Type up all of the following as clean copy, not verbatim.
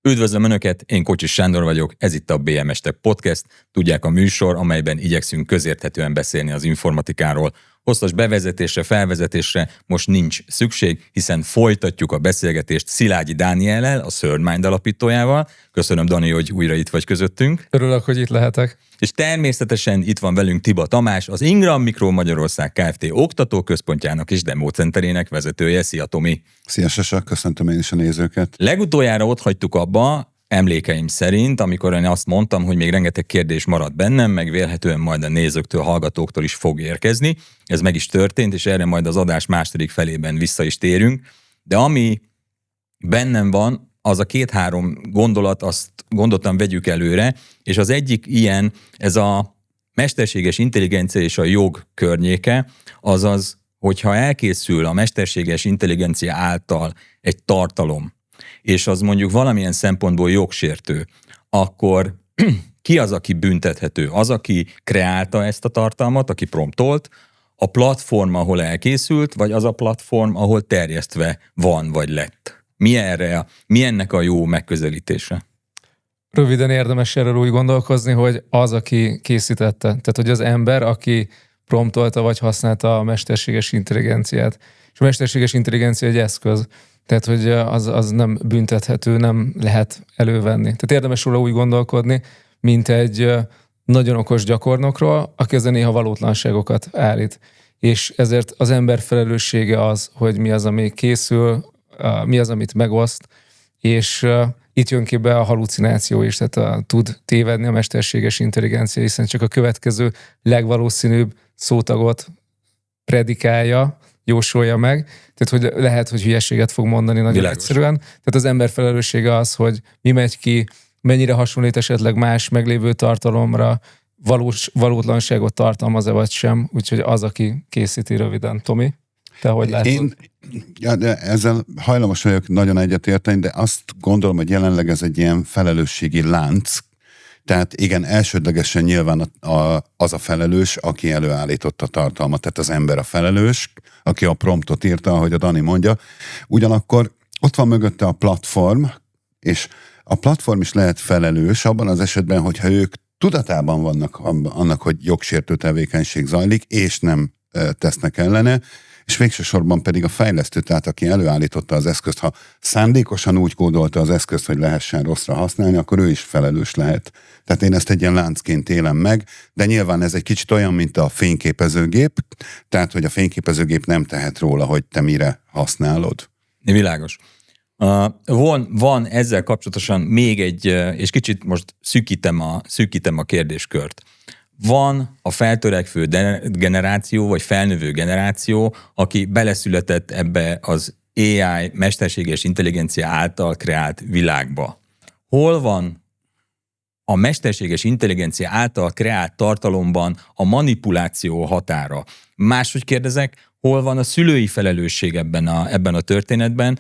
Üdvözlöm Önöket, én Kocsis Sándor vagyok, ez itt a BMS Tech Podcast, tudják a műsor, amelyben igyekszünk közérthetően beszélni az informatikáról. Hosszas bevezetésre, felvezetésre most nincs szükség, hiszen folytatjuk a beszélgetést Szilágyi Dániellel, a Third alapítójával. Köszönöm, Dani, hogy újra itt vagy közöttünk. Örülök, hogy itt lehetek. És természetesen itt van velünk Tiba Tamás, az Ingram Micro Magyarország Kft. Oktatóközpontjának és demócenterének vezetője. Szia, Tomi! Szia, Sasa, köszöntöm én is a nézőket. Legutoljára ott hagytuk abba, emlékeim szerint, amikor én azt mondtam, hogy még rengeteg kérdés maradt bennem, meg vélhetően majd a nézőktől, hallgatóktól is fog érkezni. Ez meg is történt, és erre majd az adás második felében vissza is térünk. De ami bennem van, az a 2-3 gondolat, azt gondoltam vegyük előre, és az egyik ilyen, ez a mesterséges intelligencia és a jog környéke, azaz, hogyha elkészül a mesterséges intelligencia által egy tartalom, és az mondjuk valamilyen szempontból jogsértő, akkor ki az, aki büntethető? Az, aki kreálta ezt a tartalmat, aki promptolt, a platform, ahol elkészült, vagy az a platform, ahol terjesztve van, vagy lett? Mi ennek a jó megközelítése? Röviden érdemes erről úgy gondolkozni, hogy az, aki készítette, tehát hogy az ember, aki promptolta vagy használta a mesterséges intelligenciát. És a mesterséges intelligencia egy eszköz, tehát hogy az nem büntethető, nem lehet elővenni. Tehát érdemes róla úgy gondolkodni, mint egy nagyon okos gyakornokról, aki ezzel néha valótlanságokat állít. És ezért az ember felelőssége az, hogy mi az, ami készül, mi az, amit megoszt, és itt jön ki be a halucináció is, tehát tud tévedni a mesterséges intelligencia, hiszen csak a következő legvalószínűbb szótagot predikálja, jósolja meg, tehát hogy lehet, hogy hülyeséget fog mondani nagyon egyszerűen. Tehát az ember felelőssége az, hogy mi megy ki, mennyire hasonlít esetleg más meglévő tartalomra, valótlanságot tartalmaz-e vagy sem, úgyhogy az, aki készíti röviden. Tomi, te hogy látod? Ezzel hajlamos vagyok nagyon egyetérteni, de azt gondolom, hogy jelenleg ez egy ilyen felelősségi lánc. Tehát igen, elsődlegesen nyilván az a felelős, aki előállította a tartalmat, tehát az ember a felelős, aki a promptot írta, ahogy a Dani mondja. Ugyanakkor ott van mögötte a platform, és a platform is lehet felelős abban az esetben, hogyha ők tudatában vannak annak, hogy jogsértő tevékenység zajlik, és nem tesznek ellene, és végső sorban pedig a fejlesztő, tehát aki előállította az eszközt, ha szándékosan úgy kódolta az eszközt, hogy lehessen rosszra használni, akkor ő is felelős lehet. Tehát én ezt egy ilyen láncként élem meg, de nyilván ez egy kicsit olyan, mint a fényképezőgép, tehát hogy a fényképezőgép nem tehet róla, hogy te mire használod. Világos. Van ezzel kapcsolatosan még egy, és kicsit most szűkítem a kérdéskört. Van a feltörekvő generáció, vagy felnövő generáció, aki beleszületett ebbe az AI, mesterséges intelligencia által kreált világba. Hol van a mesterséges intelligencia által kreált tartalomban a manipuláció határa? Máshogy kérdezek, hol van a szülői felelősség ebben a történetben,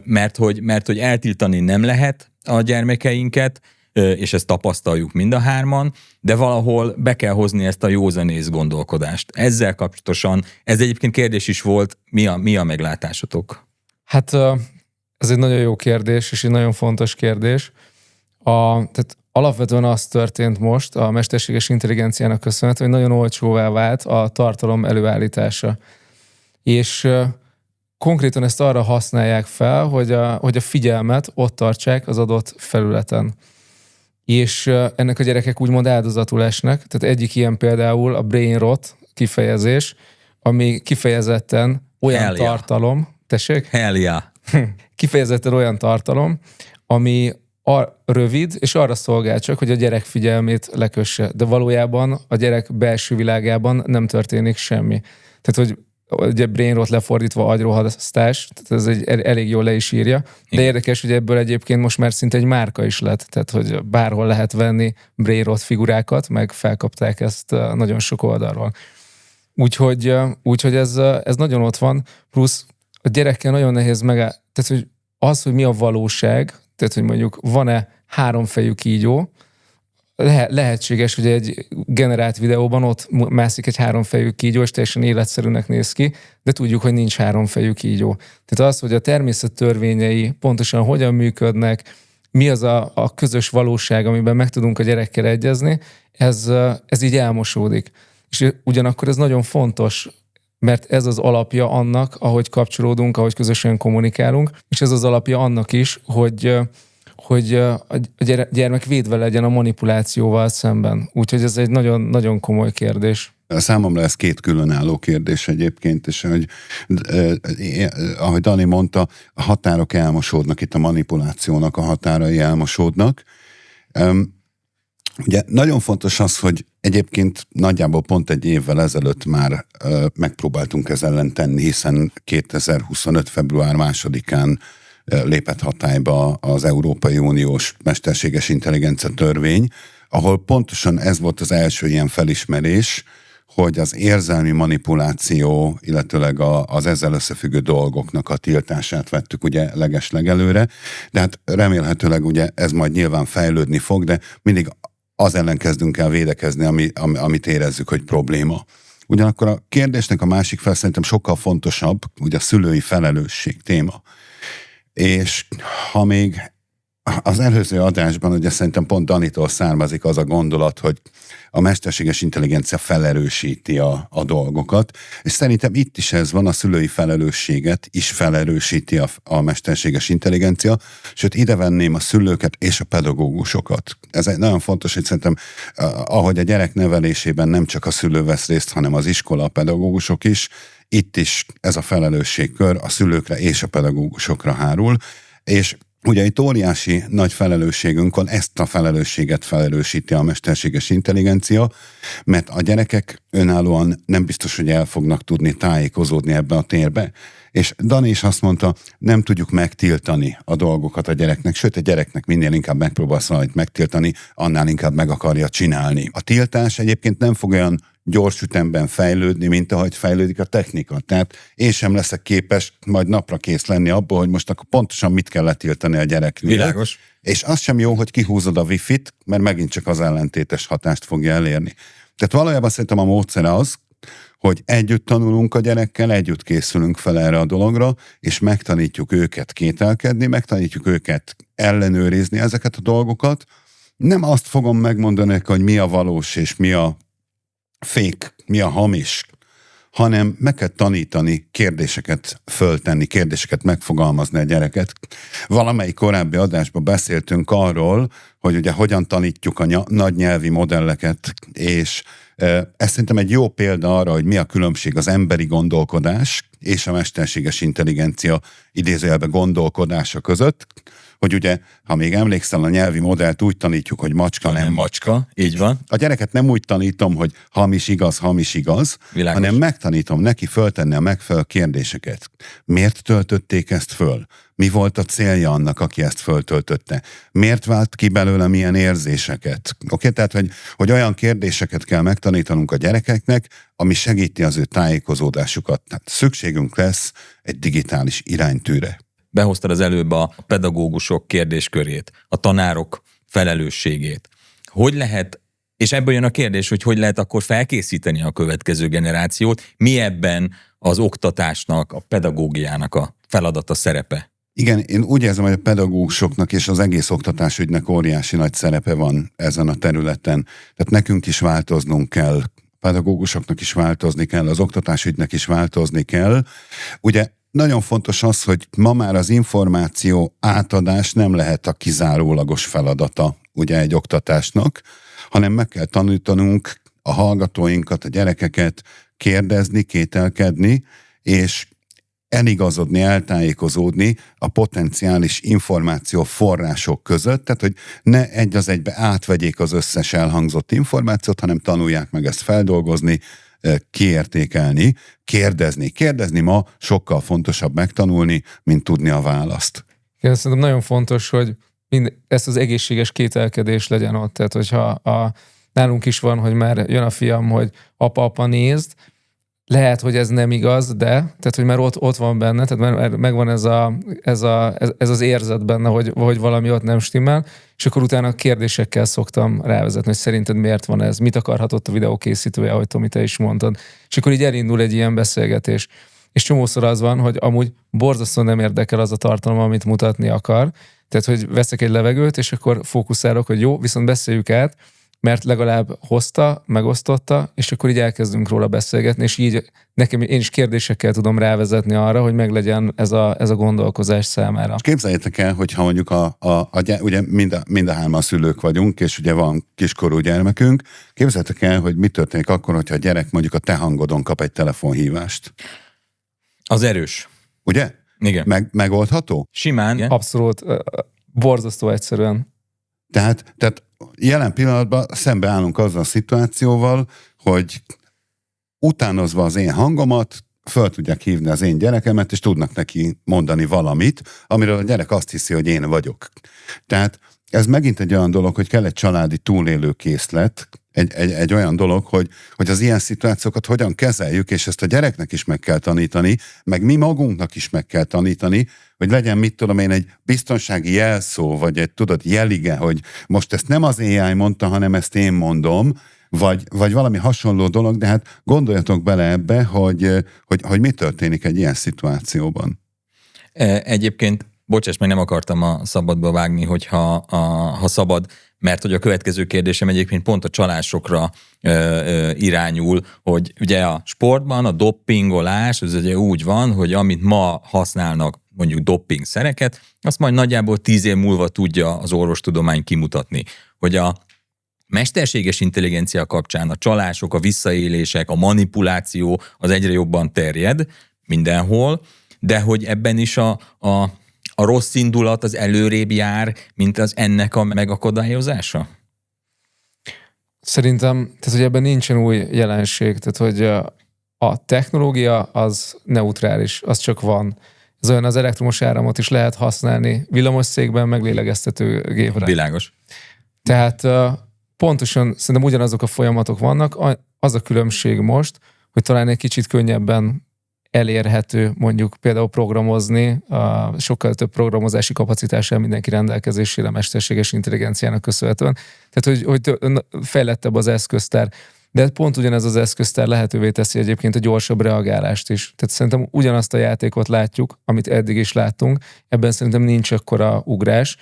mert hogy eltiltani nem lehet a gyermekeinket, és ezt tapasztaljuk mind a hárman, de valahol be kell hozni ezt a józanész gondolkodást. Ezzel kapcsolatosan, ez egyébként kérdés is volt, mi a meglátásotok? Hát ez egy nagyon jó kérdés, és egy nagyon fontos kérdés. Tehát alapvetően az történt most a mesterséges intelligenciának köszönhetően, hogy nagyon olcsóvá vált a tartalom előállítása. És konkrétan ezt arra használják fel, hogy a figyelmet ott tartsák az adott felületen. És ennek a gyerekek úgymond áldozatul esnek. Tehát egyik ilyen például a brain rot kifejezés, ami kifejezetten olyan tartalom, tessék? Hell yeah. Kifejezetten olyan tartalom, ami rövid, és arra szolgál csak, hogy a gyerek figyelmét lekösse. De valójában a gyerek belső világában nem történik semmi. Tehát, hogy ugye brain rot lefordítva agyrohasztás, tehát ez elég jól le is írja. De érdekes, hogy ebből egyébként most már szinte egy márka is lett, tehát hogy bárhol lehet venni brain rot figurákat, meg felkapták ezt nagyon sok oldalról. Úgyhogy ez nagyon ott van, plusz a gyerekkel nagyon nehéz tehát hogy az, hogy mi a valóság, tehát hogy mondjuk van-e háromfejű kígyó, lehetséges, hogy egy generált videóban ott mászik egy háromfejű kígyó, és teljesen életszerűnek néz ki, de tudjuk, hogy nincs háromfejű kígyó. Tehát az, hogy a természet törvényei pontosan hogyan működnek, mi az a közös valóság, amiben meg tudunk a gyerekkel egyezni, ez így elmosódik. És ugyanakkor ez nagyon fontos, mert ez az alapja annak, ahogy kapcsolódunk, ahogy közösen kommunikálunk, és ez az alapja annak is, hogy a gyermek védve legyen a manipulációval szemben. Úgyhogy ez egy nagyon, nagyon komoly kérdés. Számomra ez két különálló kérdés egyébként, és ahogy Dani mondta, a határok elmosódnak, itt a manipulációnak a határai elmosódnak. Ugye nagyon fontos az, hogy egyébként nagyjából pont egy évvel ezelőtt már megpróbáltunk ez ellen tenni, hiszen 2025. február 2-án lépett hatályba az Európai Uniós mesterséges intelligencia törvény, ahol pontosan ez volt az első ilyen felismerés, hogy az érzelmi manipuláció, illetőleg az ezzel összefüggő dolgoknak a tiltását vettük ugye legeslegelőre, de hát remélhetőleg ugye ez majd nyilván fejlődni fog, de mindig az ellen kezdünk el védekezni, amit érezzük, hogy probléma. Ugyanakkor a kérdésnek a másik fel szerintem sokkal fontosabb, ugye a szülői felelősség téma. És ha még az előző adásban, ugye szerintem pont Danitól származik az a gondolat, hogy a mesterséges intelligencia felerősíti a dolgokat, és szerintem itt is ez van, a szülői felelősséget is felerősíti a mesterséges intelligencia, sőt ide venném a szülőket és a pedagógusokat. Ez nagyon fontos, hogy szerintem ahogy a gyerek nevelésében nem csak a szülő vesz részt, hanem az iskola, a pedagógusok is, itt is ez a felelősségkör a szülőkre és a pedagógusokra hárul, és ugye itt óriási nagy felelősségünk van, ezt a felelősséget felerősíti a mesterséges intelligencia, mert a gyerekek önállóan nem biztos, hogy el fognak tudni tájékozódni ebbe a térbe. És Dani is azt mondta, nem tudjuk megtiltani a dolgokat a gyereknek, sőt a gyereknek minél inkább megpróbálsz valamit megtiltani, annál inkább meg akarja csinálni. A tiltás egyébként nem fog olyan gyors ütemben fejlődni, mint ahogy fejlődik a technika. Tehát én sem leszek képes majd napra kész lenni abból, hogy most akkor pontosan mit kell letiltani a gyereknek. Világos. És az sem jó, hogy kihúzod a wifi-t, mert megint csak az ellentétes hatást fogja elérni. Tehát valójában szerintem a módszere az, hogy együtt tanulunk a gyerekkel, együtt készülünk fel erre a dologra, és megtanítjuk őket kételkedni, megtanítjuk őket ellenőrizni ezeket a dolgokat. Nem azt fogom megmondani, hogy mi a valós és mi a fake, mi a hamis, hanem meg kell tanítani, kérdéseket föltenni, kérdéseket megfogalmazni a gyereket. Valamelyik korábbi adásban beszéltünk arról, hogy ugye hogyan tanítjuk a nagy nyelvi modelleket, és ez szerintem egy jó példa arra, hogy mi a különbség az emberi gondolkodás és a mesterséges intelligencia idézőjelben gondolkodása között, hogy ugye, ha még emlékszel, a nyelvi modellt úgy tanítjuk, hogy macska nem macska, így van. A gyereket nem úgy tanítom, hogy hamis igaz, Világos. Hanem megtanítom neki föltenni a megfelelő kérdéseket. Miért töltötték ezt föl? Mi volt a célja annak, aki ezt föltöltötte? Miért vált ki belőle milyen érzéseket? Oké, tehát, hogy olyan kérdéseket kell megtanítanunk a gyerekeknek, ami segíti az ő tájékozódásukat. Tehát szükségünk lesz egy digitális iránytűre. Behoztad az előbb a pedagógusok kérdéskörét, a tanárok felelősségét. Hogy lehet, és ebből jön a kérdés, hogy lehet akkor felkészíteni a következő generációt, mi ebben az oktatásnak, a pedagógiának a feladata, szerepe? Igen, én úgy érzem, hogy a pedagógusoknak és az egész oktatásügynek óriási nagy szerepe van ezen a területen. Tehát nekünk is változnunk kell, pedagógusoknak is változni kell, az oktatásügynek is változni kell. Ugye nagyon fontos az, hogy ma már az információ átadás nem lehet a kizárólagos feladata ugye egy oktatásnak, hanem meg kell tanítanunk a hallgatóinkat, a gyerekeket kérdezni, kételkedni, és eligazodni, eltájékozódni a potenciális információ források között, tehát hogy ne egy az egybe átvegyék az összes elhangzott információt, hanem tanulják meg ezt feldolgozni, kiértékelni, kérdezni. Kérdezni ma sokkal fontosabb megtanulni, mint tudni a választ. Igen, szerintem nagyon fontos, hogy ezt az egészséges kételkedés legyen ott. Tehát, hogyha nálunk is van, hogy már jön a fiam, hogy apa, nézd, lehet, hogy ez nem igaz, de tehát, hogy már ott van benne, tehát már megvan ez az érzet benne, hogy valami ott nem stimmel, és akkor utána kérdésekkel szoktam rávezetni, hogy szerinted miért van ez, mit akarhatott a videó készítője, ahogy Tomi, te is mondtad. És akkor így elindul egy ilyen beszélgetés. És csomószor az van, hogy amúgy borzasztóan nem érdekel az a tartalom, amit mutatni akar. Tehát, hogy veszek egy levegőt, és akkor fókuszálok, hogy jó, viszont beszéljük át, mert legalább hozta, megosztotta, és akkor így elkezdünk róla beszélgetni, és így én is kérdésekkel tudom rávezetni arra, hogy meglegyen ez a gondolkozás számára. És képzeljétek el, hogyha mondjuk ugye mind a hárman szülők vagyunk, és ugye van kiskorú gyermekünk, képzeljétek el, hogy mi történik akkor, hogyha a gyerek mondjuk a te hangodon kap egy telefonhívást. Az erős. Ugye? Igen. Megoldható? Simán. Igen. Abszolút. Borzasztó egyszerűen. Tehát jelen pillanatban szembeállunk azzal a szituációval, hogy utánozva az én hangomat, föl tudják hívni az én gyerekemet, és tudnak neki mondani valamit, amiről a gyerek azt hiszi, hogy én vagyok. Tehát ez megint egy olyan dolog, hogy kell egy családi túlélőkészlet, egy olyan dolog, hogy az ilyen szituációkat hogyan kezeljük, és ezt a gyereknek is meg kell tanítani, meg mi magunknak is meg kell tanítani, hogy legyen, mit tudom én, egy biztonsági jelszó, vagy egy, jelige, hogy most ezt nem az AI mondta, hanem ezt én mondom, vagy valami hasonló dolog, de hát gondoljatok bele ebbe, hogy mi történik egy ilyen szituációban. Egyébként, bocsáss, meg nem akartam a szabadba vágni, ha szabad, mert hogy a következő kérdésem egyébként pont a csalásokra irányul, hogy ugye a sportban a doppingolás, ez ugye úgy van, hogy amit ma használnak mondjuk doppingszereket, azt majd nagyjából 10 év múlva tudja az orvostudomány kimutatni, hogy a mesterséges intelligencia kapcsán a csalások, a visszaélések, a manipuláció az egyre jobban terjed mindenhol, de hogy ebben is a rossz indulat az előrébb jár, mint az ennek a megakadályozása? Szerintem, tehát hogy ebben nincsen új jelenség, tehát hogy a technológia az neutrális, az csak van. Ez olyan, az elektromos áramot is lehet használni villamosszékben, meg lélegeztetőgépre. Világos. Tehát pontosan szerintem ugyanazok a folyamatok vannak, az a különbség most, hogy talán egy kicsit könnyebben elérhető mondjuk például programozni, sokkal több programozási kapacitás mindenki rendelkezésére mesterséges intelligenciának köszönhetően. Tehát, hogy fejlettebb az eszköztár. De pont ugyanez az eszköztár lehetővé teszi egyébként a gyorsabb reagálást is. Tehát szerintem ugyanazt a játékot látjuk, amit eddig is láttunk. Ebben szerintem nincs akkora ugrás.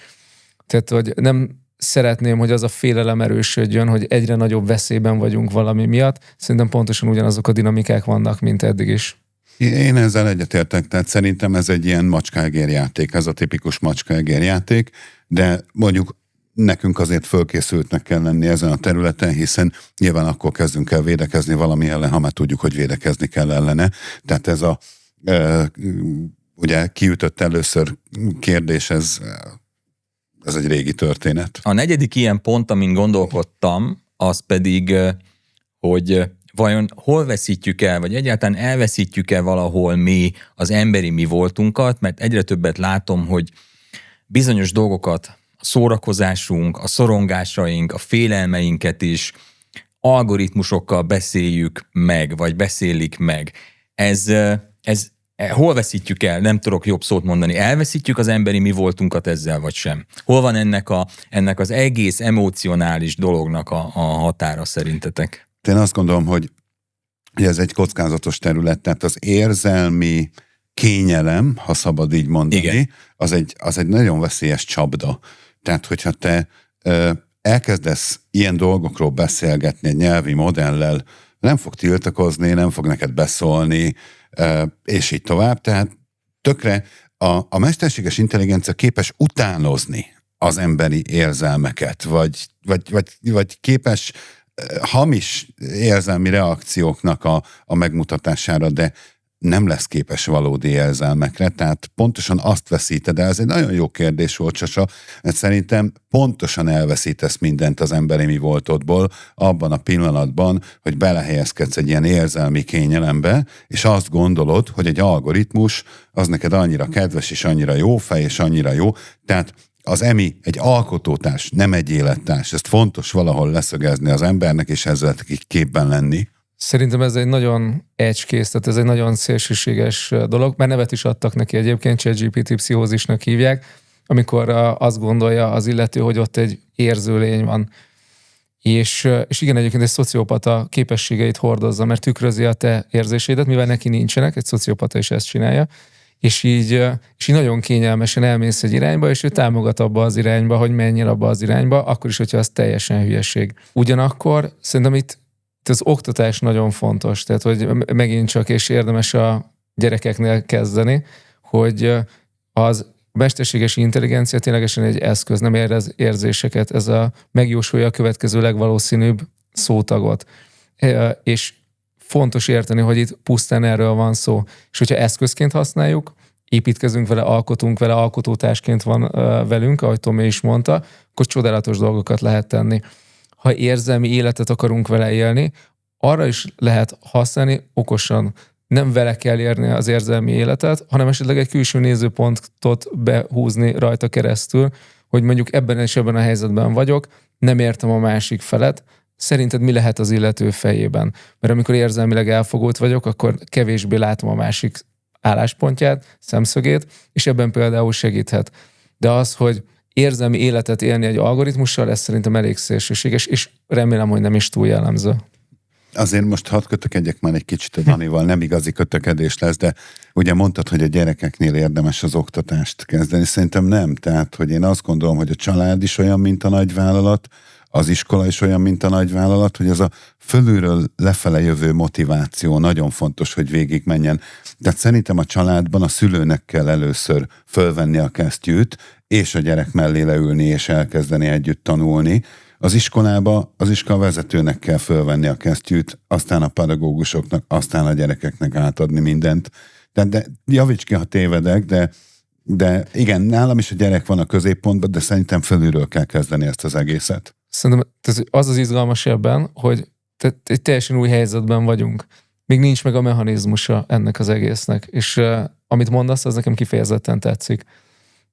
Tehát, hogy nem szeretném, hogy az a félelem erősödjön, hogy egyre nagyobb veszélyben vagyunk valami miatt. Szerintem pontosan ugyanazok a dinamikák vannak, mint eddig is. Én ezzel egyetértek, tehát szerintem ez egy ilyen macska-egér játék, ez a tipikus macska-egér játék, de mondjuk nekünk azért fölkészültnek kell lenni ezen a területen, hiszen nyilván akkor kezdünk el védekezni valami ellen, ha már tudjuk, hogy védekezni kell ellene. Tehát ez ugye kiütött először kérdés, ez egy régi történet. A negyedik ilyen pont, amin gondolkodtam, az pedig, hogy vajon hol veszítjük el, vagy egyáltalán elveszítjük el valahol mi az emberi mi voltunkat, mert egyre többet látom, hogy bizonyos dolgokat, a szórakozásunk, a szorongásaink, a félelmeinket is algoritmusokkal beszéljük meg, vagy beszélik meg. Ez hol veszítjük el? Nem tudok jobb szót mondani. Elveszítjük az emberi mi voltunkat ezzel, vagy sem? Hol van ennek az egész emocionális dolognak a határa szerintetek? Én azt gondolom, hogy ez egy kockázatos terület, tehát az érzelmi kényelem, ha szabad így mondani, igen, az egy nagyon veszélyes csapda. Tehát, hogyha te elkezdesz ilyen dolgokról beszélgetni egy nyelvi modellel, nem fog tiltakozni, nem fog neked beszólni, és így tovább. Tehát tökre a mesterséges intelligencia képes utánozni az emberi érzelmeket, vagy képes hamis érzelmi reakcióknak a megmutatására, de nem lesz képes valódi érzelmekre, tehát pontosan azt veszíted el. Ez egy nagyon jó kérdés volt, Csasa, mert szerintem pontosan elveszítesz mindent az emberi mi voltodból abban a pillanatban, hogy belehelyezkedsz egy ilyen érzelmi kényelembe, és azt gondolod, hogy egy algoritmus az neked annyira kedves, és annyira jó fej, és annyira jó, tehát az EMI egy alkotótárs, nem egy élettárs. Ezt fontos valahol leszögezni az embernek, és ezzel képben lenni. Szerintem ez egy nagyon edge-case, tehát ez egy nagyon szélsőséges dolog, mert nevet is adtak neki egyébként, ChatGPT pszichózisnak hívják, amikor azt gondolja az illető, hogy ott egy érző lény van. És igen, egyébként egy szociopata képességeit hordozza, mert tükrözi a te érzéseidet, mivel neki nincsenek, egy szociopata is ezt csinálja, és így nagyon kényelmesen elmész egy irányba, és ő támogat abba az irányba, hogy menjél abba az irányba, akkor is, hogyha az teljesen hülyeség. Ugyanakkor szerintem itt az oktatás nagyon fontos, tehát hogy megint csak, és érdemes a gyerekeknél kezdeni, hogy az mesterséges intelligencia ténylegesen egy eszköz, nem érez érzéseket, ez megjósolja a következő legvalószínűbb szótagot. És fontos érteni, hogy itt pusztán erről van szó. És hogyha eszközként használjuk, építkezünk vele, alkotunk vele, alkotótársként van velünk, ahogy Tomé is mondta, akkor csodálatos dolgokat lehet tenni. Ha érzelmi életet akarunk vele élni, arra is lehet használni okosan. Nem vele kell érni az érzelmi életet, hanem esetleg egy külső nézőpontot behúzni rajta keresztül, hogy mondjuk ebben és ebben a helyzetben vagyok, nem értem a másik felet, szerinted mi lehet az illető fejében? Mert amikor érzelmileg elfogult vagyok, akkor kevésbé látom a másik álláspontját, szemszögét, és ebben például segíthet. De az, hogy érzelmi életet élni egy algoritmussal, ez szerintem elég szélsőséges, és remélem, hogy nem is túl jellemző. Azért most hadd kötökedjek már egy kicsit a Danival, nem igazi kötökedés lesz, de ugye mondtad, hogy a gyerekeknél érdemes az oktatást kezdeni. Szerintem nem. Tehát, hogy én azt gondolom, hogy a család is olyan, mint a nagyvállalat, az iskola is olyan, mint a nagyvállalat, hogy ez a fölülről lefele jövő motiváció nagyon fontos, hogy végigmenjen. Tehát szerintem a családban a szülőnek kell először fölvenni a kesztyűt, és a gyerek mellé leülni, és elkezdeni együtt tanulni. Az iskolába az iskola vezetőnek kell fölvenni a kesztyűt, aztán a pedagógusoknak, aztán a gyerekeknek átadni mindent. De javíts ki, ha tévedek, de igen, nálam is a gyerek van a középpontban, de szerintem fölülről kell kezdeni ezt az egészet. Szerintem az az izgalmas ebben, hogy egy teljesen új helyzetben vagyunk. Még nincs meg a mechanizmusa ennek az egésznek. És amit mondasz, az nekem kifejezetten tetszik.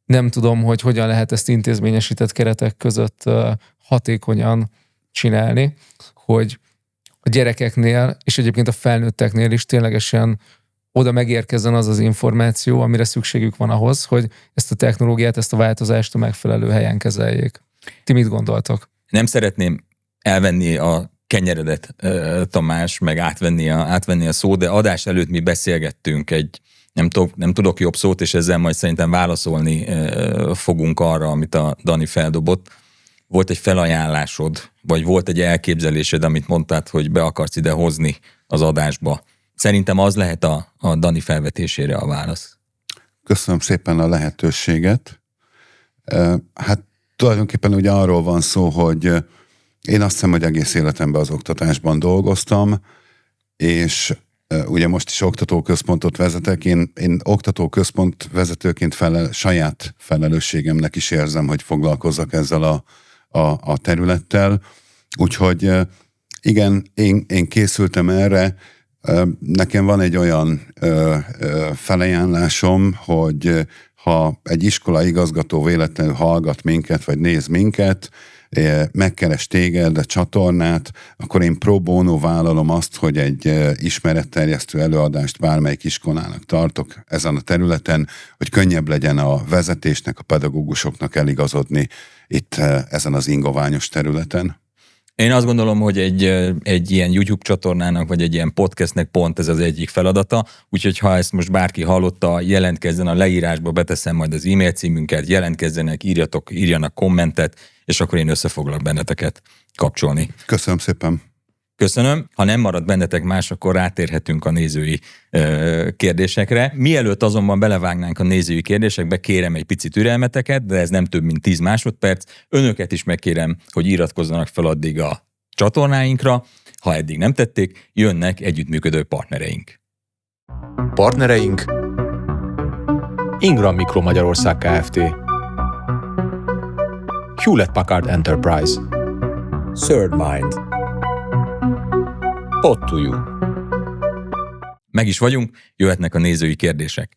Nem tudom, hogy hogyan lehet ezt intézményesített keretek között hatékonyan csinálni, hogy a gyerekeknél, és egyébként a felnőtteknél is ténylegesen oda megérkezzen az az információ, amire szükségük van ahhoz, hogy ezt a technológiát, ezt a változást a megfelelő helyen kezeljék. Ti mit gondoltok? Nem szeretném elvenni a kenyeredet, Tamás, meg átvenni a szót, de adás előtt mi beszélgettünk egy, nem tudok jobb szót, és ezzel majd szerintem válaszolni fogunk arra, amit a Dani feldobott. Volt egy felajánlásod, vagy volt egy elképzelésed, amit mondtad, hogy be akarsz ide hozni az adásba. Szerintem az lehet a Dani felvetésére a válasz. Köszönöm szépen a lehetőséget. Hát tulajdonképpen ugye arról van szó, hogy én azt hiszem, hogy egész életemben az oktatásban dolgoztam, és ugye most is oktatóközpontot vezetek. Én oktatóközpont vezetőként saját felelősségemnek is érzem, hogy foglalkozzak ezzel a területtel. Úgyhogy igen, én készültem erre. Nekem van egy olyan felajánlásom, hogy ha egy iskola igazgató véletlenül hallgat minket, vagy néz minket, megkeres téged, a csatornát, akkor én pro bono vállalom azt, hogy egy ismeretterjesztő előadást bármelyik iskolának tartok ezen a területen, hogy könnyebb legyen a vezetésnek, a pedagógusoknak eligazodni itt ezen az ingoványos területen. Én azt gondolom, hogy egy ilyen YouTube csatornának, vagy egy ilyen podcastnek pont ez az egyik feladata, úgyhogy ha ezt most bárki hallotta, jelentkezzen a leírásba, beteszem majd az e-mail címünket, jelentkezzenek, írjanak kommentet, és akkor én össze foglak benneteket kapcsolni. Köszönöm szépen. Köszönöm. Ha nem marad bennetek más, akkor rátérhetünk a nézői kérdésekre. Mielőtt azonban belevágnánk a nézői kérdésekbe, kérem egy pici türelmeteket, de ez nem több mint 10 másodperc. Önöket is megkérem, hogy iratkozzanak fel addig a csatornáinkra. Ha eddig nem tették, jönnek együttműködő partnereink. Partnereink Ingram Micro Magyarország Kft. Hewlett Packard Enterprise, Third Mind, Pod to You. Meg is vagyunk, jöhetnek a nézői kérdések.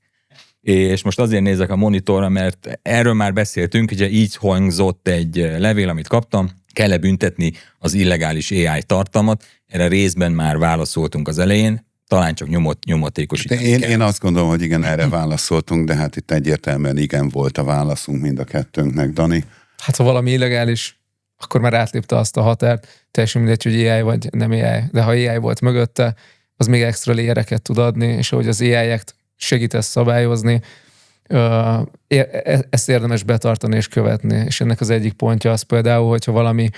És most azért nézek a monitorra, mert erről már beszéltünk, ugye így hangzott egy levél, amit kaptam, kell-e büntetni az illegális AI tartalmat? Erre részben már válaszoltunk az elején, talán csak nyomatékosítani Én azt gondolom, hogy igen, erre válaszoltunk, de hát itt egyértelműen igen volt a válaszunk mind a kettőnknek, Dani. Hát ha valami illegális, akkor már átlépte azt a határt, teljesen mindegy, hogy AI vagy nem AI, de ha AI volt mögötte, az még extra layereket tud adni, és ahogy az AI-ekt segítesz szabályozni, ezt érdemes betartani és követni. És ennek az egyik pontja az például, hogyha valami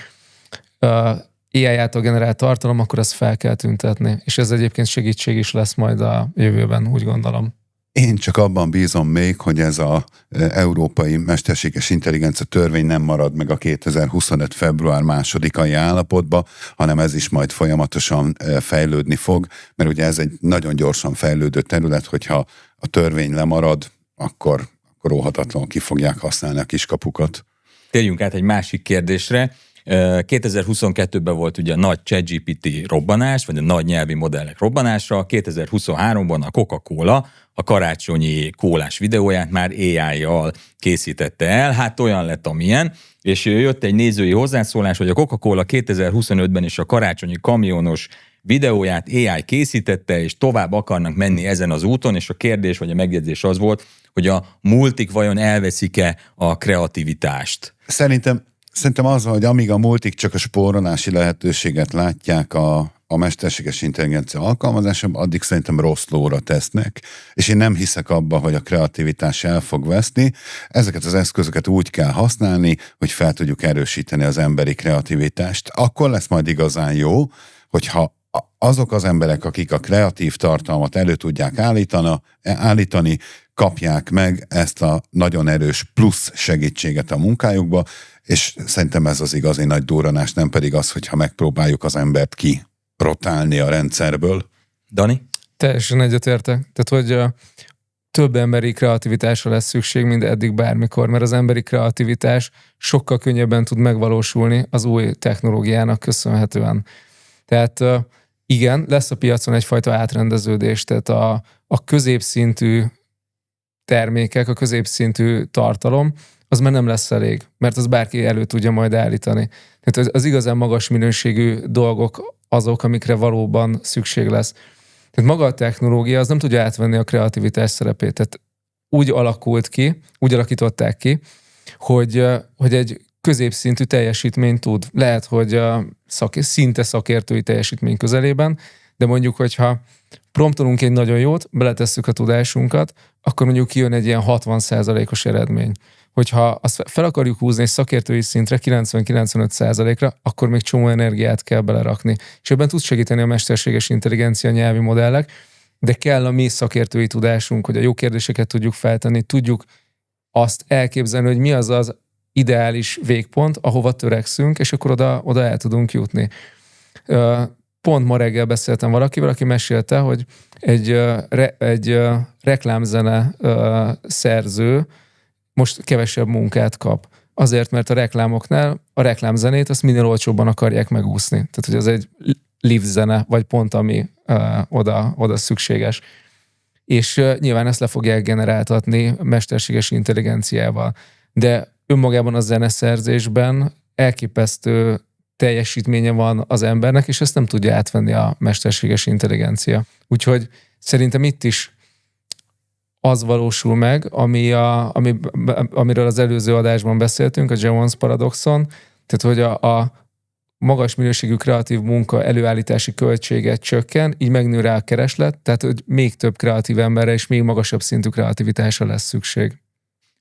AI által generált tartalom, akkor azt fel kell tüntetni. És ez egyébként segítség is lesz majd a jövőben, úgy gondolom. Én csak abban bízom még, hogy ez az európai mesterséges intelligencia törvény nem marad meg a 2025. február 2-ai állapotba, hanem ez is majd folyamatosan fejlődni fog, mert ugye ez egy nagyon gyorsan fejlődő terület, hogyha a törvény lemarad, akkor óhatatlanul ki fogják használni a kiskapukat. Térjünk át egy másik kérdésre. 2022-ben volt ugye a nagy ChatGPT robbanás, vagy a nagy nyelvi modellek robbanása, 2023-ban a Coca-Cola a karácsonyi kólás videóját már AI-jal készítette el, hát olyan lett, amilyen, és jött egy nézői hozzászólás, hogy a Coca-Cola 2025-ben is a karácsonyi kamionos videóját AI készítette, és tovább akarnak menni ezen az úton, és a kérdés vagy a megjegyzés az volt, hogy a multik vajon elveszik-e a kreativitást? Szerintem az, hogy amíg a multik csak a spórolási lehetőséget látják a mesterséges intelligencia alkalmazásában, addig szerintem rossz lóra tesznek, és én nem hiszek abba, hogy a kreativitás el fog veszni. Ezeket az eszközöket úgy kell használni, hogy fel tudjuk erősíteni az emberi kreativitást. Akkor lesz majd igazán jó, hogyha azok az emberek, akik a kreatív tartalmat elő tudják állítani, kapják meg ezt a nagyon erős plusz segítséget a munkájukba, és szerintem ez az igazi nagy durranás, nem pedig az, hogyha megpróbáljuk az embert kirotálni a rendszerből. Dani? Teljesen egyetértek. Tehát, hogy több emberi kreativitásra lesz szükség, mint eddig bármikor, mert az emberi kreativitás sokkal könnyebben tud megvalósulni az új technológiának köszönhetően. Tehát igen, lesz a piacon egyfajta átrendeződés, tehát a középszintű termékek, a középszintű tartalom, az már nem lesz elég, mert az bárki elő tudja majd állítani. Tehát az igazán magas minőségű dolgok azok, amikre valóban szükség lesz. Tehát maga a technológia az nem tudja átvenni a kreativitás szerepét. Tehát úgy alakították ki, hogy egy középszintű teljesítményt tud. Lehet, hogy szinte szakértői teljesítmény közelében, de mondjuk, hogyha promptolunk egy nagyon jót, beletesszük a tudásunkat, akkor mondjuk kijön egy ilyen 60%-os eredmény. Hogyha azt fel akarjuk húzni egy szakértői szintre, 90-95%-ra, akkor még csomó energiát kell belerakni. És ebben tud segíteni a mesterséges intelligencia nyelvi modellek, de kell a mi szakértői tudásunk, hogy a jó kérdéseket tudjuk feltenni, tudjuk azt elképzelni, hogy mi az az ideális végpont, ahova törekszünk, és akkor oda el tudunk jutni. Pont ma reggel beszéltem valakivel, aki mesélte, hogy egy reklámzene szerző most kevesebb munkát kap. Azért, mert a reklámoknál a reklámzenét azt minél olcsóbban akarják megúszni. Tehát, hogy az egy live zene, vagy pont ami oda szükséges. És nyilván ezt le fogják generáltatni mesterséges intelligenciával. De önmagában a zeneszerzésben elképesztő teljesítménye van az embernek, és ezt nem tudja átvenni a mesterséges intelligencia. Úgyhogy szerintem itt is az valósul meg, amiről az előző adásban beszéltünk, a Jevons paradoxon, tehát hogy a magas minőségű kreatív munka előállítási költsége csökken, így megnő rá a kereslet, tehát hogy még több kreatív emberre és még magasabb szintű kreativitásra lesz szükség.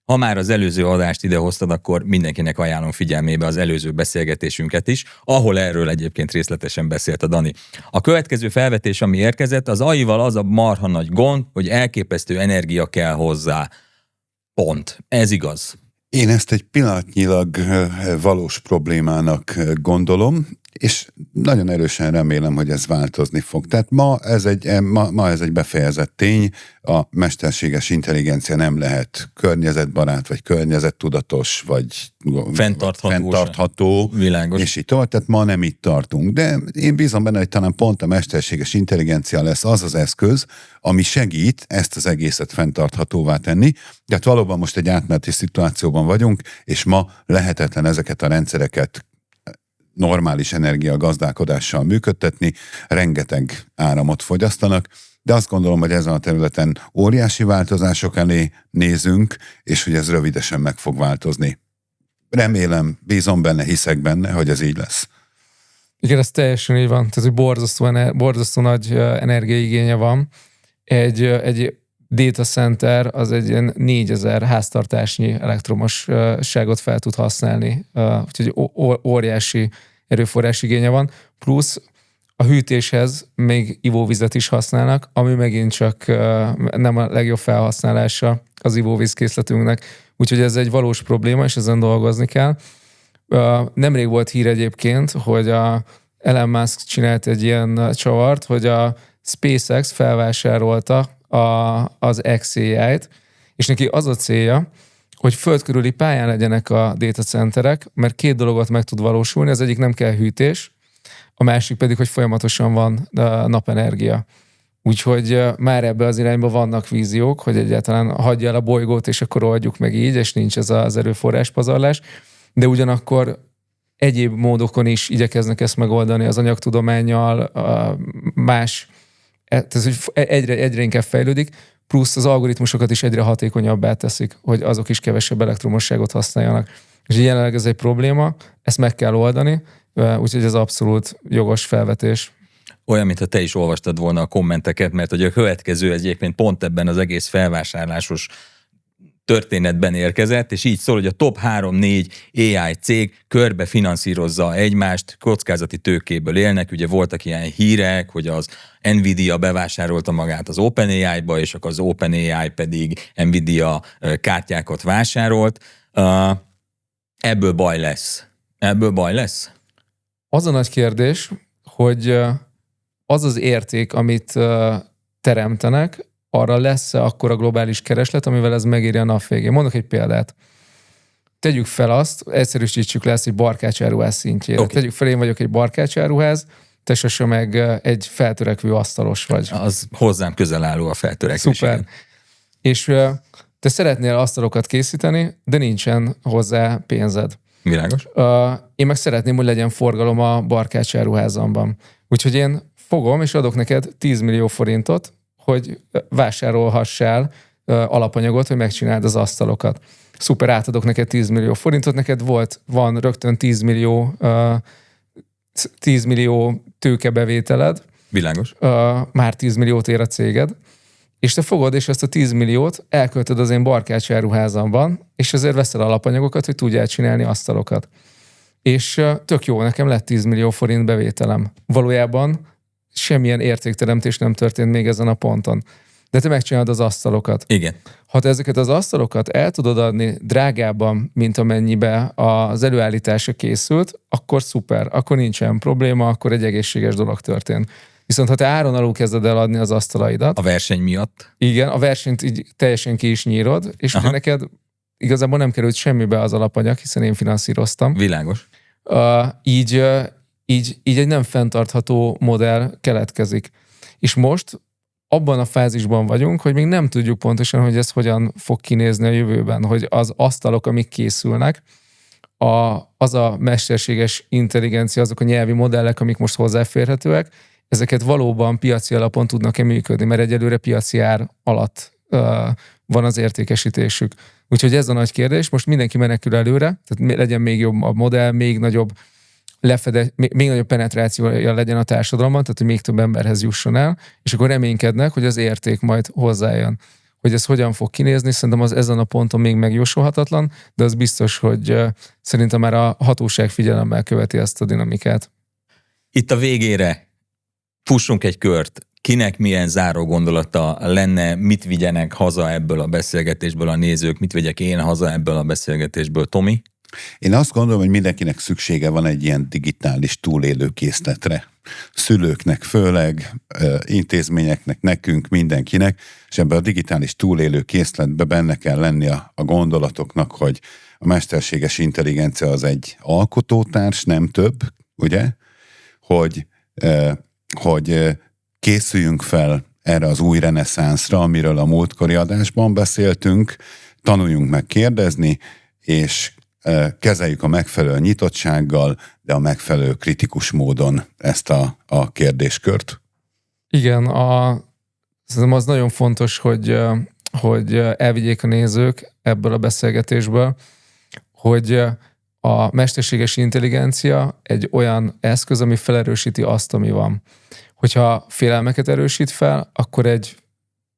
Ha már az előző adást idehoztad, akkor mindenkinek ajánlom figyelmébe az előző beszélgetésünket is, ahol erről egyébként részletesen beszélt a Dani. A következő felvetés, ami érkezett, az AI-val az a marha nagy gond, hogy elképesztő energia kell hozzá. Pont. Ez igaz. Én ezt egy pillanatnyilag valós problémának gondolom, és nagyon erősen remélem, hogy ez változni fog. Tehát ma ez egy befejezett tény, a mesterséges intelligencia nem lehet környezetbarát, vagy környezettudatos, vagy fenntartható, világos. És így tovább. Tehát ma nem itt tartunk. De én bízom benne, hogy talán pont a mesterséges intelligencia lesz az az eszköz, ami segít ezt az egészet fenntarthatóvá tenni. Tehát valóban most egy átmeneti szituációban vagyunk, és ma lehetetlen ezeket a rendszereket normális energiagazdálkodással működtetni, rengeteg áramot fogyasztanak, de azt gondolom, hogy ezen a területen óriási változások elé nézünk, és hogy ez rövidesen meg fog változni. Remélem, bízom benne, hiszek benne, hogy ez így lesz. Igen, ez teljesen így van. Tehát, hogy borzasztó nagy energiaigénye van. Egy data center az egy ilyen 4000 háztartásnyi elektromosságot fel tud használni. Úgyhogy óriási erőforrás igénye van. Plusz a hűtéshez még ivóvizet is használnak, ami megint csak nem a legjobb felhasználása az ivóvízkészletünknek. Úgyhogy ez egy valós probléma, és ezen dolgozni kell. Nemrég volt hír egyébként, hogy a Elon Musk csinált egy ilyen csavart, hogy a SpaceX felvásárolta az XAI-t, és neki az a célja, hogy föld körüli pályán legyenek a data centerek, mert két dologot meg tud valósulni, az egyik nem kell hűtés, a másik pedig, hogy folyamatosan van napenergia. Úgyhogy már ebbe az irányba vannak víziók, hogy egyáltalán hagyja el a bolygót, és akkor oldjuk meg így, és nincs ez az erőforrás pazarlás, de ugyanakkor egyéb módokon is igyekeznek ezt megoldani az anyagtudománnyal, más, tehát hogy egyre inkább fejlődik, plusz az algoritmusokat is egyre hatékonyabbá teszik, hogy azok is kevesebb elektromosságot használjanak. És jelenleg ez egy probléma, ezt meg kell oldani, úgyhogy ez abszolút jogos felvetés. Olyan, mintha te is olvastad volna a kommenteket, mert hogy a következő egyébként pont ebben az egész felvásárlásos történetben érkezett, és így szól, hogy a top 3-4 AI cég körbe finanszírozza egymást, kockázati tőkéből élnek, ugye voltak ilyen hírek, hogy az Nvidia bevásárolta magát az OpenAI-ba, és akkor az OpenAI pedig Nvidia kártyákat vásárolt. Ebből baj lesz. Ebből baj lesz? Az a nagy kérdés, hogy az az érték, amit teremtenek, arra lesz-e akkora globális kereslet, amivel ez megéri a nap végén. Mondok egy példát. Tegyük fel azt, egyszerűsítsük le ezt egy barkácsáruház szintjére. Okay. Tegyük fel, én vagyok egy barkácsáruház, te sose meg egy feltörekvő asztalos vagy. Az hozzám közel álló a feltörekvés. Szuper. És te szeretnél asztalokat készíteni, de nincsen hozzá pénzed. Világos. Én meg szeretném, hogy legyen forgalom a barkácsáruházamban. Úgyhogy én fogom, és adok neked 10 millió forintot, hogy vásárolhassál alapanyagot, hogy megcsináld az asztalokat. Szuper, átadok neked 10 millió forintot, neked van rögtön 10 millió tőkebevételed. Világos. Már 10 milliót ér a céged, és te fogod, és ezt a 10 milliót elköltöd az én barkácsáruházamban, és ezért veszel alapanyagokat, hogy tudjál csinálni asztalokat. És tök jó, nekem lett 10 millió forint bevételem. Valójában semmilyen értékteremtés nem történt még ezen a ponton. De te megcsinálod az asztalokat. Igen. Ha te ezeket az asztalokat el tudod adni drágábban, mint amennyibe az előállítása készült, akkor szuper, akkor nincsen probléma, akkor egy egészséges dolog történt. Viszont ha te áron alul kezded el adni az asztalaidat... A verseny miatt? Igen, a versenyt így teljesen ki is nyírod, és neked igazából nem került semmibe az alapanyag, hiszen én finanszíroztam. Világos. Így egy nem fenntartható modell keletkezik. És most abban a fázisban vagyunk, hogy még nem tudjuk pontosan, hogy ez hogyan fog kinézni a jövőben, hogy az asztalok, amik készülnek, az a mesterséges intelligencia, azok a nyelvi modellek, amik most hozzáférhetőek, ezeket valóban piaci alapon tudnak-e működni, mert egyelőre piaci ár alatt van az értékesítésük. Úgyhogy ez a nagy kérdés, most mindenki menekül előre, tehát legyen még jobb a modell, még nagyobb még nagyobb penetrációja legyen a társadalomban, tehát hogy még több emberhez jusson el, és akkor reménykednek, hogy az érték majd hozzájön. Hogy ez hogyan fog kinézni, szerintem az ezen a ponton még megjósolhatatlan, de az biztos, hogy szerintem már a hatóság figyelemmel követi ezt a dinamikát. Itt a végére fussunk egy kört. Kinek milyen záró gondolata lenne, mit vigyenek haza ebből a beszélgetésből a nézők, mit vegyek én haza ebből a beszélgetésből, Tomi? Én azt gondolom, hogy mindenkinek szüksége van egy ilyen digitális túlélőkészletre. Szülőknek főleg, intézményeknek, nekünk, mindenkinek, és ebben a digitális túlélőkészletben benne kell lenni a gondolatoknak, hogy a mesterséges intelligencia az egy alkotótárs, nem több, ugye? Hogy készüljünk fel erre az új reneszánszra, amiről a múltkori adásban beszéltünk, tanuljunk meg kérdezni, és kezeljük a megfelelő nyitottsággal, de a megfelelő kritikus módon ezt a kérdéskört. Igen, szerintem az nagyon fontos, hogy elvigyék a nézők ebből a beszélgetésből, hogy a mesterséges intelligencia egy olyan eszköz, ami felerősíti azt, ami van. Hogyha félelmeket erősít fel, akkor egy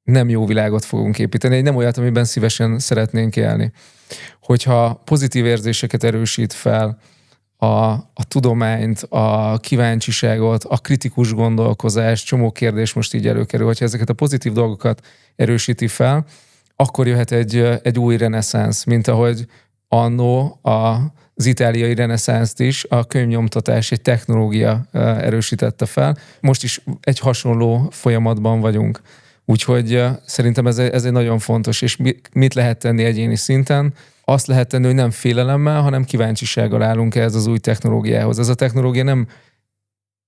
nem jó világot fogunk építeni, egy nem olyat, amiben szívesen szeretnénk élni. Hogyha pozitív érzéseket erősít fel, a tudományt, a kíváncsiságot, a kritikus gondolkozást, csomó kérdés most így előkerül, hogyha ezeket a pozitív dolgokat erősíti fel, akkor jöhet egy új reneszánsz, mint ahogy annó az itáliai reneszánszt is a könyvnyomtatás, egy technológia erősítette fel. Most is egy hasonló folyamatban vagyunk. Úgyhogy szerintem ez egy nagyon fontos, és mit lehet tenni egyéni szinten? Azt lehet tenni, hogy nem félelemmel, hanem kíváncsisággal állunk ehhez az új technológiához. Ez a technológia nem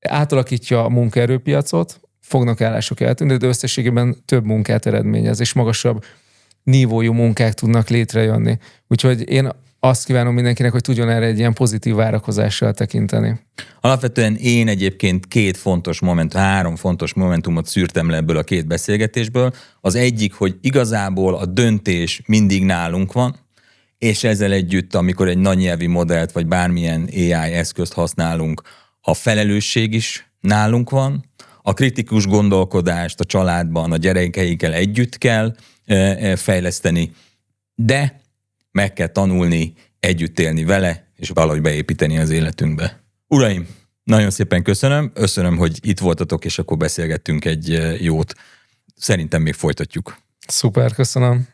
átalakítja a munkaerőpiacot, fognak állások eltűnni, de összességében több munkát eredményez, és magasabb nívójú munkák tudnak létrejönni. Úgyhogy én azt kívánom mindenkinek, hogy tudjon erre egy ilyen pozitív várakozással tekinteni. Alapvetően én egyébként három fontos momentumot szűrtem le ebből a két beszélgetésből. Az egyik, hogy igazából a döntés mindig nálunk van, és ezzel együtt, amikor egy nagynyelvi modellt, vagy bármilyen AI eszközt használunk, a felelősség is nálunk van, a kritikus gondolkodást a családban, a gyerekeikkel együtt kell fejleszteni, de meg kell tanulni, együtt élni vele, és valahogy beépíteni az életünkbe. Uraim, nagyon szépen köszönöm, hogy itt voltatok, és akkor beszélgettünk egy jót. Szerintem még folytatjuk. Szuper, köszönöm.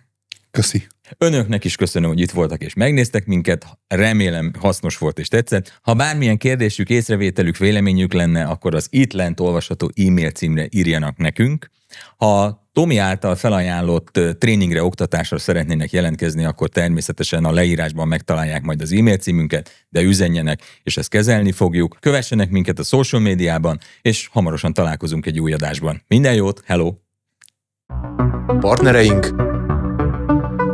Köszi. Önöknek is köszönöm, hogy itt voltak és megnéztek minket. Remélem hasznos volt és tetszett. Ha bármilyen kérdésük, észrevételük, véleményük lenne, akkor az itt lent olvasható e-mail címre írjanak nekünk. Ha Tomi által felajánlott tréningre, oktatásra szeretnének jelentkezni, akkor természetesen a leírásban megtalálják majd az e-mail címünket, de üzenjenek, és ezt kezelni fogjuk. Kövessenek minket a social médiában, és hamarosan találkozunk egy új adásban. Minden jót, hello! Partnereink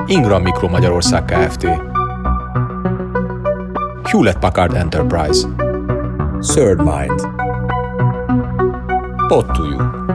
Ingram Micro Magyarország Kft. Hewlett Packard Enterprise. Third Mind. Pod to you.